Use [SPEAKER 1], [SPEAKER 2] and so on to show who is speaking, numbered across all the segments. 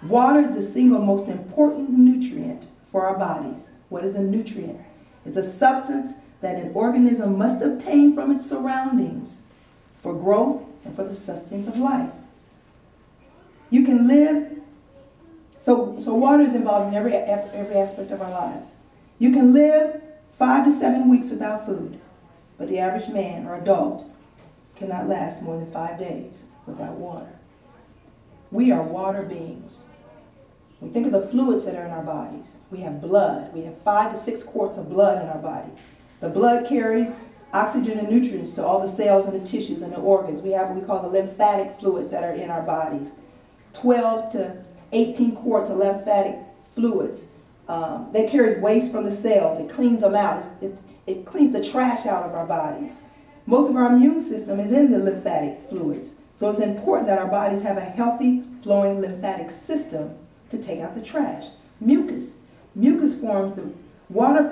[SPEAKER 1] Water is the single most important nutrient for our bodies. What is a nutrient? It's a substance that an organism must obtain from its surroundings for growth and for the sustenance of life. You can live, so water is involved in every aspect of our lives. You can live 5 to 7 weeks without food, but the average man or adult cannot last more than 5 days without water. We are water beings. We think of the fluids that are in our bodies. We have blood. We have 5 to 6 quarts of blood in our body. The blood carries oxygen and nutrients to all the cells and the tissues and the organs. We have what we call the lymphatic fluids that are in our bodies. 12 to 18 quarts of lymphatic fluids. That carries waste from the cells. It cleans them out. It cleans the trash out of our bodies. Most of our immune system is in the lymphatic fluids. So it's important that our bodies have a healthy, flowing lymphatic system to take out the trash. Mucus. Water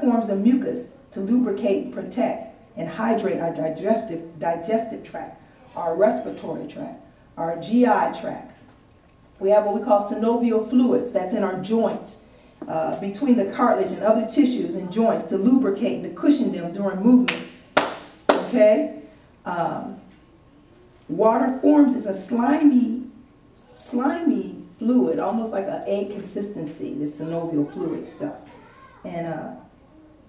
[SPEAKER 1] forms the mucus to lubricate and protect and hydrate our digestive tract, our respiratory tract, our GI tracts. We have what we call synovial fluids that's in our joints, between the cartilage and other tissues and joints to lubricate and to cushion them during movements. Okay? Water forms is a slimy fluid, almost like an egg consistency, this synovial fluid stuff. And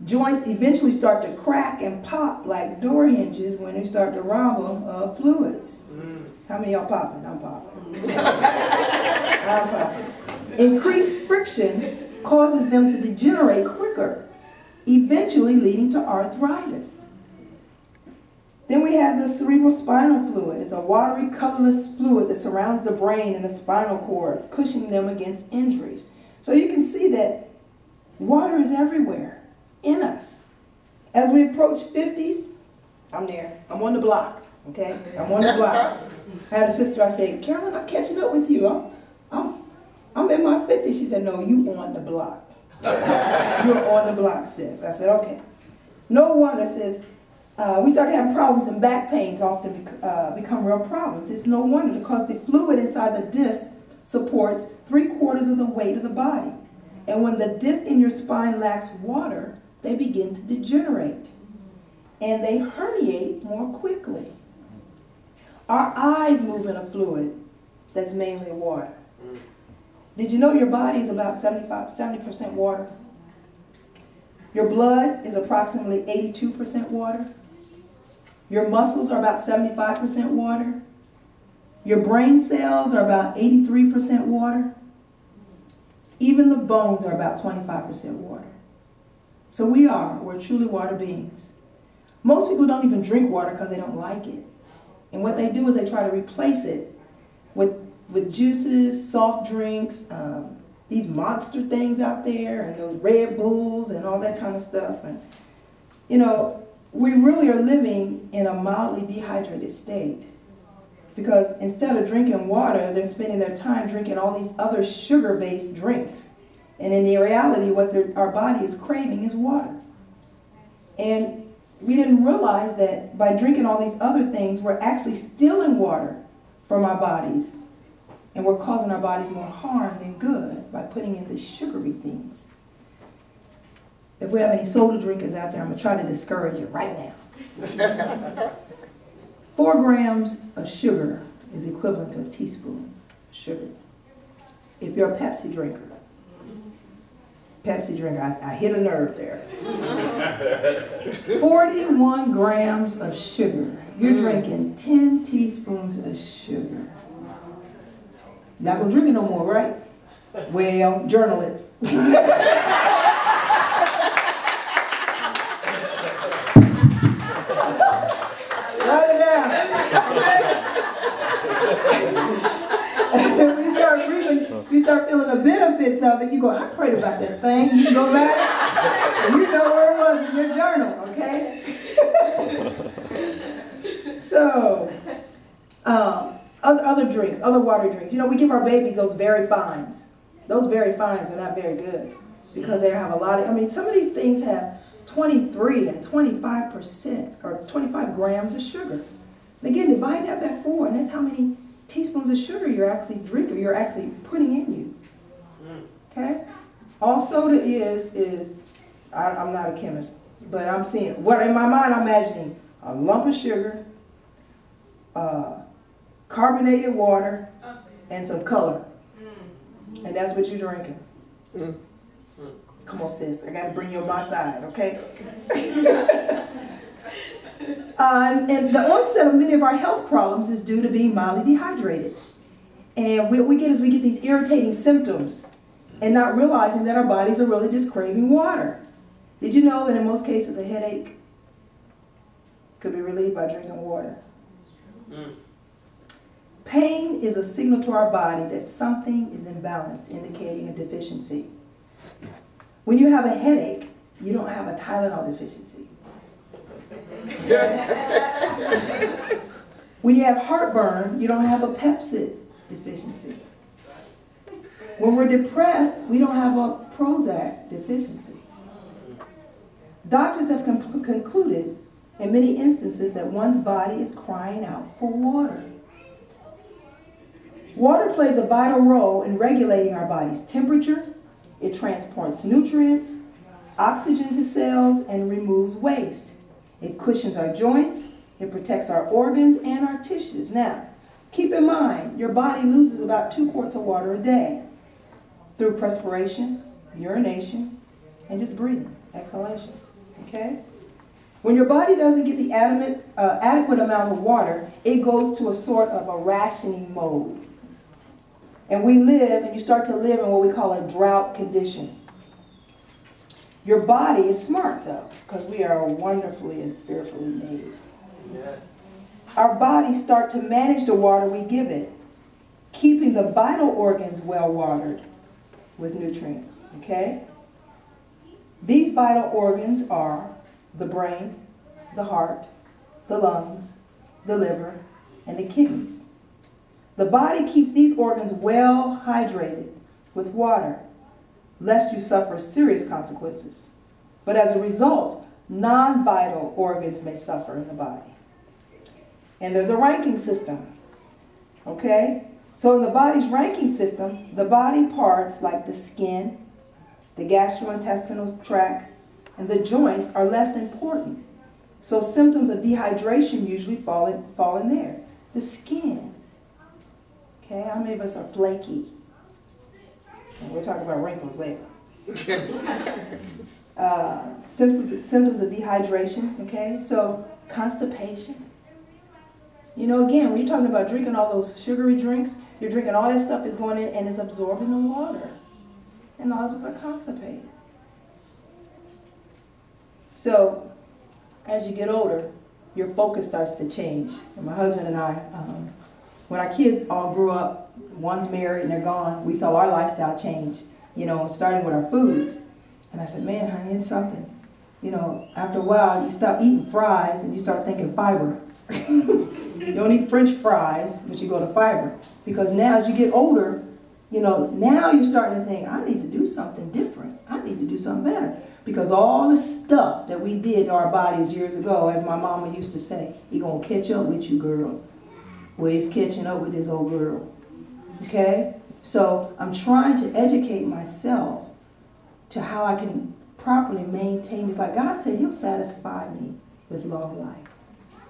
[SPEAKER 1] joints eventually start to crack and pop like door hinges when they start to rumble of fluids. How many of y'all popping? I'm popping. I'm popping. Increased friction causes them to degenerate quicker, eventually leading to arthritis. Then we have the cerebrospinal fluid. It's a watery, colorless fluid that surrounds the brain and the spinal cord, cushioning them against injuries. So you can see that water is everywhere in us. As we approach 50s, I'm there. I'm on the block, okay? I'm on the block. I had a sister, I said, Carolyn, I'm catching up with you. I'm in my 50s. She said, no, you on the block. You're on the block, sis. I said, okay. No wonder, sis. We start having problems, and back pains often become real problems. It's no wonder because the fluid inside the disc supports 3/4 of the weight of the body. And when the disc in your spine lacks water, they begin to degenerate. And they herniate more quickly. Our eyes move in a fluid that's mainly water. Did you know your body is about 70% water? Your blood is approximately 82% water. Your muscles are about 75% water. Your brain cells are about 83% water. Even the bones are about 25% water. So we're truly water beings. Most people don't even drink water because they don't like it. And what they do is they try to replace it with juices, soft drinks, these monster things out there, and those Red Bulls and all that kind of stuff. And, you know, we really are living in a mildly dehydrated state because instead of drinking water, they're spending their time drinking all these other sugar-based drinks. And in the reality, what our body is craving is water. And we didn't realize that by drinking all these other things, we're actually stealing water from our bodies. And we're causing our bodies more harm than good by putting in the sugary things. If we have any soda drinkers out there, I'm going to try to discourage it right now. 4 grams of sugar is equivalent to a teaspoon of sugar. If you're a Pepsi drinker, I hit a nerve there. 41 grams of sugar. You're drinking 10 teaspoons of sugar. Not going to drink it no more, right? Well, journal it. Write it down. If you start feeling the benefits of it, you go, I prayed about that thing. You go back, and you know where it was in your journal, okay? So, other drinks, other water drinks. You know, we give our babies those Very Fines. Those Very Fines are not very good because they have a lot of, I mean, some of these things have 23 and 25% or 25 grams of sugar. And again, divide that by 4, and that's how many teaspoons of sugar you're actually drinking, you're actually putting in you. Okay? All soda is I'm not a chemist, but I'm seeing, what in my mind I'm imagining a lump of sugar, carbonated water, and some color. And that's what you're drinking. Come on, sis, I gotta bring you on my side, okay? And the onset of many of our health problems is due to being mildly dehydrated. And what we get is we get these irritating symptoms and not realizing that our bodies are really just craving water. Did you know that in most cases a headache could be relieved by drinking water? Pain is a signal to our body that something is imbalanced, indicating a deficiency. When you have a headache, you don't have a Tylenol deficiency. When you have heartburn, you don't have a Pepcid deficiency. When we're depressed, we don't have a Prozac deficiency. Doctors have concluded in many instances that one's body is crying out for water. Water plays a vital role in regulating our body's temperature. It transports nutrients, oxygen to cells, and removes waste. It cushions our joints, it protects our organs and our tissues. Now, keep in mind, your body loses about 2 quarts of water a day through perspiration, urination, and just breathing, exhalation, okay? When your body doesn't get the adequate amount of water, it goes to a sort of a rationing mode. And you start to live in what we call a drought condition. Your body is smart, though, because we are wonderfully and fearfully made. Yes. Our bodies start to manage the water we give it, keeping the vital organs well watered with nutrients, okay? These vital organs are the brain, the heart, the lungs, the liver, and the kidneys. The body keeps these organs well hydrated with water, lest you suffer serious consequences. But as a result, non-vital organs may suffer in the body. And there's a ranking system, okay? So in the body's ranking system, the body parts like the skin, the gastrointestinal tract, and the joints are less important. So symptoms of dehydration usually fall in there. The skin, okay? How many of us are flaky? And we'll talk about wrinkles later. Symptoms of dehydration, okay? So constipation. You know, again, when you're talking about drinking all those sugary drinks, you're drinking all that stuff is going in and it's absorbing the water. And all of us are constipated. So, as you get older, your focus starts to change. And my husband and I, when our kids all grew up, one's married and they're gone, we saw our lifestyle change, you know, starting with our foods. And I said, man, honey, it's something. You know, after a while, you stop eating fries and you start thinking fiber. You don't eat French fries, but you go to fiber. Because now as you get older, you know, now you're starting to think, I need to do something different. I need to do something better. Because all the stuff that we did to our bodies years ago, as my mama used to say, he gonna catch up with you, girl. Well, he's catching up with this old girl. Okay? So I'm trying to educate myself to how I can properly maintain this. Like God said, he'll satisfy me with long life.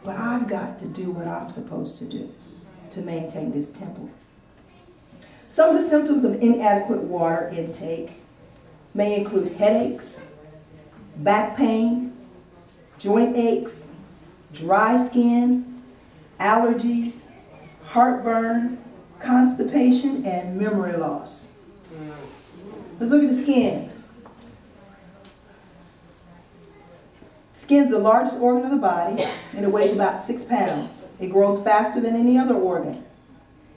[SPEAKER 1] But I've got to do what I'm supposed to do to maintain this temple. Some of the symptoms of inadequate water intake may include headaches, back pain, joint aches, dry skin, allergies, heartburn, constipation, and memory loss. Let's look at the skin. Skin's the largest organ of the body, and it weighs about 6 pounds. It grows faster than any other organ.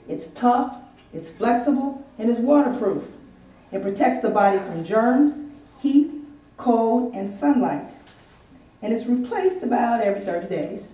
[SPEAKER 1] It's tough, it's flexible, and it's waterproof. It protects the body from germs, heat, cold, and sunlight. And it's replaced about every 30 days.